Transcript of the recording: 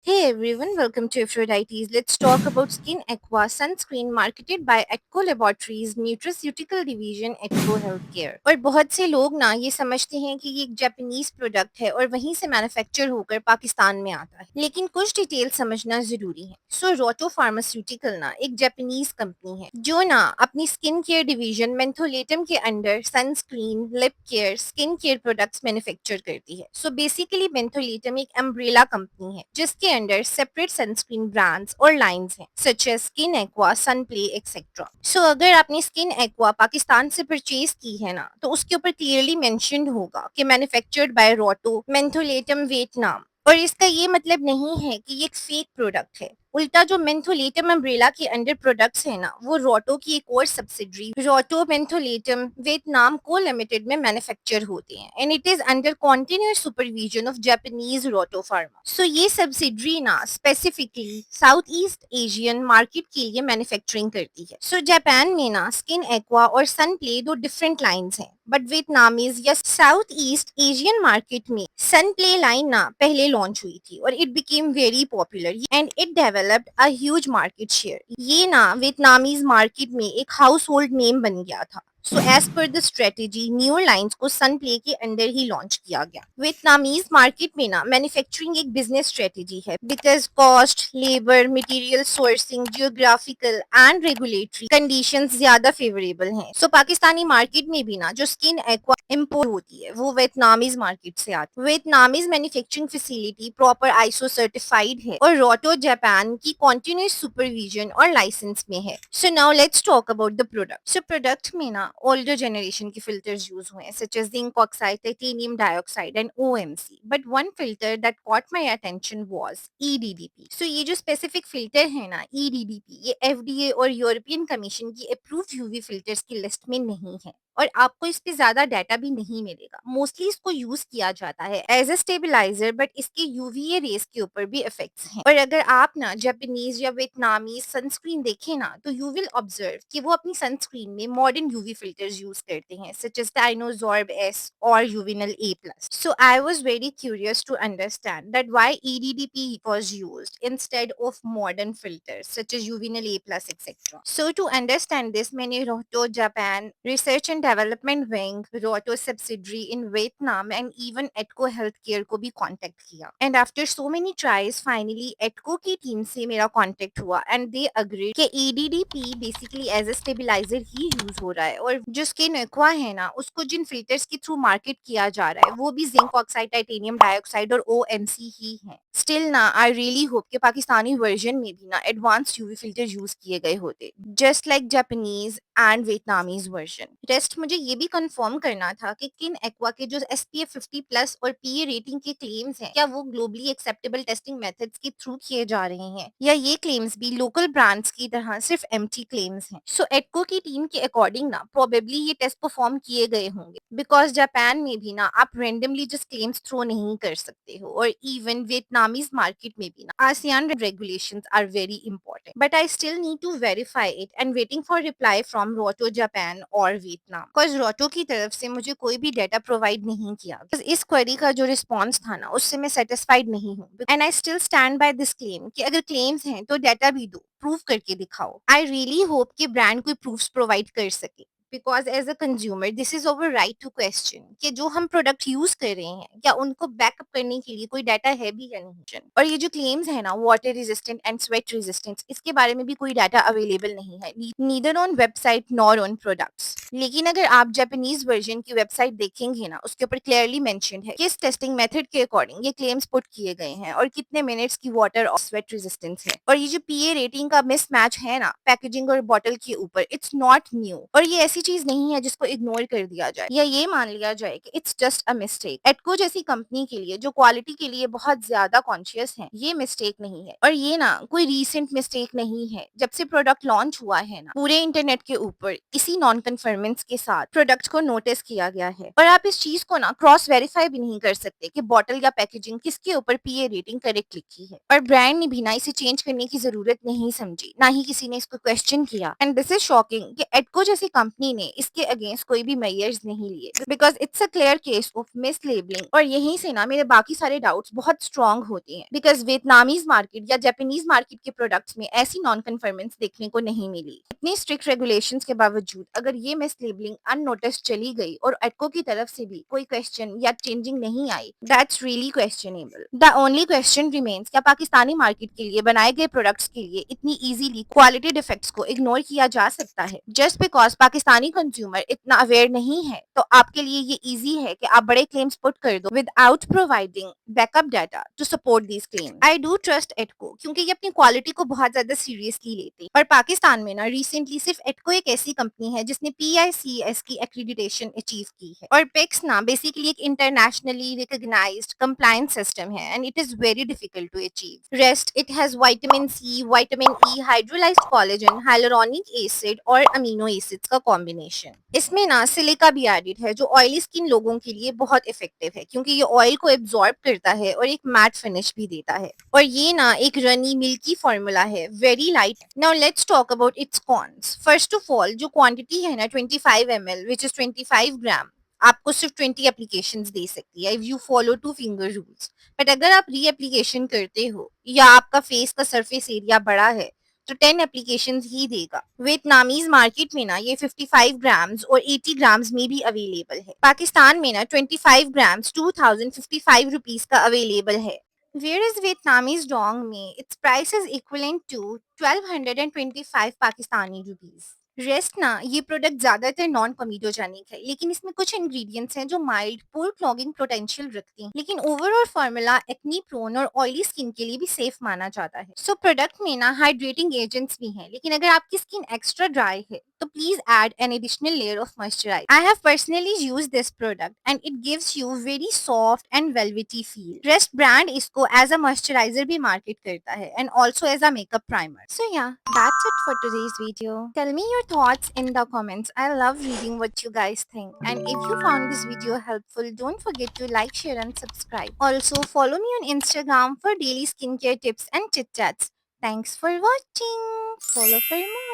Hey everyone, welcome to Aphrodite's. Let's talk about Skin Aqua sunscreen marketed by Atco Laboratories Nutraceutical Division Atco Healthcare। और बहुत से लोग ना ये समझते हैं कि ये एक जापानीज प्रोडक्ट है और वहीं से मैन्युफैक्चर होकर पाकिस्तान में आता है, लेकिन कुछ डिटेल समझना जरूरी है। सो रोटो फार्मास्यूटिकल ना एक जापानीज कंपनी है जो ना अपनी स्किन केयर डिवीजन मेंथोलेटम के under sunscreen, lip care, skin care products manufacture करती है। सो बेसिकली मेंथोलेटम एक अम्ब्रेला कंपनी है जिसके अंडर सेपरेट सनस्क्रीन ब्रांड्स और लाइंस हैं such as Skin Aqua, Sunplay etcetera. So अगर आपने स्किन एक्वा पाकिस्तान से परचेज की है ना, तो उसके ऊपर क्लियरली मेंशन्ड होगा कि मैन्युफैक्चर्ड बाय रोटो मेंथोलेटम वियतनाम। और इसका ये मतलब नहीं है कि ये एक फेक प्रोडक्ट है। उल्टा जो मेंथोलेटम अम्ब्रेला के अंडर प्रोडक्ट्स है ना, वो रोटो की एक और सब्सिडरी रोटो मेंथोलेटम वियतनाम को लिमिटेड में मैन्युफैक्चर होते हैं and it is under continuous supervision of Japanese रोटो फार्मा। सो ये सब्सिडरी ना specifically south east Asian market के लिए मैन्युफैक्चरिंग करती है। सो जापान में ना स्किन एक्वा और सनप्ले दो डिफरेंट लाइंस हैं, बट वियतनामीज या साउथ ईस्ट एशियन मार्केट में सनप्ले लाइन ना पहले लॉन्च हुई थी और it became very popular and it developed a huge market share. ये ना वियतनामीज मार्केट में एक हाउस होल्ड नेम बन गया था। So as per the strategy newer lines को सनप्ले के अंडर ही लॉन्च किया गया। वियतनामीज मार्केट में ना मैन्युफैक्चरिंग एक बिजनेस स्ट्रेटेजी है because cost, labour, material sourcing, geographical and regulatory conditions ज्यादा फेवरेबल हैं। सो पाकिस्तानी मार्केट में भी ना जो स्किन एक्वा इम्पोर्ट होती है वो वियतनामीज मार्केट से आती है। Vietnamese manufacturing facility proper ISO certified है और रोटो जापान की कॉन्टिन्यूस सुपरविजन और लाइसेंस में है। So now let's talk about the product. So product में ना ओल्डर जनरेशन के फिल्टर्स यूज हुए हैं such as zinc oxide, titanium dioxide and OMC, but one filter that caught my attention was EDDP. So ये जो specific filter है ना ईडीडीपी, ये एफडीए और यूरोपियन कमीशन की अप्रूव्ड यूवी फिल्टर्स की लिस्ट में नहीं है और आपको इस पे ज्यादा डाटा भी नहीं मिलेगा। मोस्टली इसको यूज किया जाता है एज अ स्टेबलाइजर, बट इसके यूवीए रेस के ऊपर भी इफेक्ट्स हैं। और अगर आप ना जापानीज या वियतनामी सनस्क्रीन देखें ना, तो यू विल ऑब्जर्व कि वो अपनी सनस्क्रीन में मॉडर्न यूवी फिल्टर्स यूज करते हैं सच एज डायनोजॉर्ब एस और Uvinul A plus. So I was very curious to understand that why EDDP was used instead of modern filters such as Uvinal A plus etc. So to understand this, मैंने Rohto Japan research and development wing, Rohto subsidiary in Vietnam and even ATCO health care को भी contact किया and after so many tries finally ATCO की team से मेरा contact हुआ and they agree कि EDDP basically as a stabiliser ही use हो रहा है और जो स्किन एक्वा है ना उसको जिन फिल्टर्स के थ्रू मार्केट किया जा रहा है वो भी जिंक ऑक्साइड, टाइटेनियम डाइऑक्साइड और ओएमसी ही है। स्टिल ना आई रियली होप कि पाकिस्तानी वर्जन में भी ना एडवांस यूवी फिल्टर यूज किए गए होते just like Japanese and Vietnamese version. Rest मुझे ये भी कंफर्म करना था कि किन एक्वा के जो एसपीएफ 50 प्लस और पीए रेटिंग के क्लेम्स हैं क्या वो ग्लोबली एक्सेप्टेबल टेस्टिंग मेथड्स के थ्रू किए जा रहे हैं या ये क्लेम्स भी लोकल ब्रांड्स की तरह सिर्फ एम्प्टी क्लेम्स हैं। सो एटको की टीम के अकॉर्डिंग ना प्रोबेबली ये टेस्ट परफॉर्म किए गए होंगे बिकॉज जापान में भी ना आप रेंडमली जस्ट क्लेम्स थ्रो नहीं कर सकते हो और इवन वियतनामीज मार्केट में भी ना ASEAN regulations are very important, but I still need to verify it and waiting for reply from Roto Japan or Vietnam because Roto की तरफ से मुझे कोई भी डेटा प्रोवाइड नहीं किया। Because इस क्वेरी का जो रिस्पॉन्स था ना उससे मैं सेटिस्फाइड नहीं हूँ and I still stand by this claim कि अगर क्लेम्स हैं तो डेटा भी दो, प्रूव करके दिखाओ। आई रियली होप कि ब्रांड कोई प्रूफ्स प्रोवाइड कर सके because as a consumer this is our right to question कि जो हम प्रोडक्ट यूज कर रहे हैं क्या उनको बैकअप करने के लिए कोई डाटा है भी या नहीं। और ये जो क्लेम्स है ना water resistant and sweat resistance, इसके बारे में भी कोई डाटा अवेलेबल नहीं है neither on website nor on products. लेकिन अगर आप जापानीज वर्जन की वेबसाइट देखेंगे ना उसके ऊपर क्लियरली मेंशन्ड है किस टेस्टिंग मेथड के अकॉर्डिंग ये क्लेम्स पुट किए गए हैं और कितने मिनट्स की वाटर और स्वेट रेजिस्टेंस है। और ये जो पीए रेटिंग का मिसमैच है ना पैकेजिंग और बॉटल के ऊपर, इट्स नॉट न्यू और ये ऐसी चीज नहीं है जिसको इग्नोर कर दिया जाए या ये मान लिया जाए कि इट्स जस्ट अ मिस्टेक। एटको जैसी कंपनी के लिए जो क्वालिटी के लिए बहुत ज्यादा कॉन्शियस है ये मिस्टेक नहीं है और ये ना कोई रीसेंट मिस्टेक नहीं है। जब से प्रोडक्ट लॉन्च हुआ है ना पूरे इंटरनेट के ऊपर इसी नॉन कन्फर्मेंस के साथ प्रोडक्ट को नोटिस किया गया है और आप इस चीज को ना क्रॉस वेरीफाई भी नहीं कर सकते कि बॉटल या पैकेजिंग किसके ऊपर पीए रेटिंग करेक्ट लिखी है। और ब्रांड ने भी ना इसे चेंज करने की जरूरत नहीं समझी, ना ही किसी ने इसको क्वेश्चन किया एंड दिस इज शॉकिंग कि एटको जैसी कंपनी कंपनी ने इसके अगेंस्ट कोई भी मेजर्स नहीं लिए because it's a clear case of miss labelling. और यहीं से ना मेरे बाकी सारे डाउट्स बहुत स्ट्रांग होते हैं बिकॉज वियतनामीज मार्केट या जापानीज मार्केट के प्रोडक्ट्स में ऐसी नॉन कन्फर्मेंस देखने को नहीं मिली। इतनी स्ट्रिक्ट रेगुलेशंस के बावजूद अगर ये मिस लेबलिंग अननोटिस चली गई और एटको की तरफ से भी कोई क्वेश्चन या चेंजिंग नहीं आई, that's really questionable. The only question remains, क्या पाकिस्तानी मार्केट के लिए बनाए गए प्रोडक्ट्स के लिए इतनी इजीली क्वालिटी डिफेक्ट्स को इग्नोर किया जा सकता है जस्ट बिकॉज पाकिस्तानी कंज्यूमर इतना अवेयर नहीं है? तो आपके लिए ये इजी है कि आप बड़े क्लेम्स पुट कर दो without providing backup data to support these claim. I do trust ATCO क्योंकि ये अपनी क्वालिटी को बहुत ज्यादा सीरियसली लेते हैं। और पाकिस्तान में ना रिसेंटली सिर्फ एटको एक ऐसी कंपनी है जिसने PICS की एक्रीडिटेशन अचीव की है। और पेक्स ना बेसिकली एक इंटरनेशनली रिकॉग्नाइज्ड कंप्लायंस सिस्टम है and it is very difficult to achieve. Rest it has vitamin C, vitamin E, hydrolysed collagen, hyaluronic acid और अमीनो एसिड्स का कॉम्बिनेशन। इसमें ना सिलिका भी एडिड है जो ऑयली स्किन लोगों के लिए बहुत इफेक्टिव है क्योंकि ये ऑयल को एब्जॉर्ब करता है और एक मैट फिनिश भी देता है। और ये ना एक रनी मिल्की फॉर्मूला है, very light. Now let's talk about its cons. First of all जो क्वांटिटी है ना 25 ml विच इज 25 ग्राम, आपको सिर्फ 20 एप्लीकेशन दे सकती है if you follow 2 finger rules. But अगर आप री एप्लीकेशन करते हो या आपका फेस का सरफेस एरिया बड़ा है तो 10 एप्लीकेशन ही देगा। वियतनामीज मार्केट में ना ये 55 ग्राम्स और 80 ग्राम्स में भी अवेलेबल है। पाकिस्तान में ना 25 ग्राम्स 2055 रुपीज का अवेलेबल है। Whereas Vietnamese dong में its price is equivalent to 1225 Pakistani rupees. Rest ना ये प्रोडक्ट ज्यादातर नॉन कमीडोजेनिक है लेकिन इसमें कुछ इंग्रेडिएंट्स हैं जो माइल्ड पोर क्लॉगिंग पोटेंशियल रखती हैं, लेकिन ओवरऑल फार्मूला एक्नी प्रोन और ऑयली स्किन के लिए भी सेफ माना जाता है। सो प्रोडक्ट में ना हाइड्रेटिंग एजेंट्स भी हैं, लेकिन अगर आपकी स्किन एक्स्ट्रा ड्राई है तो please add an additional layer of moisturise. I have personally use this product and it gives you very soft and velvety feel. Rest brand इसको एज अ मॉइस्चराइजर भी market करता है and also as a makeup primer. So yeah that's it for today's video. Tell me your thoughts in the comments. I love reading what you guys think. And if you found this video helpful, don't forget to like, share and subscribe. Also, follow me on Instagram for daily skincare tips and chit chats. Thanks for watching. Follow for more.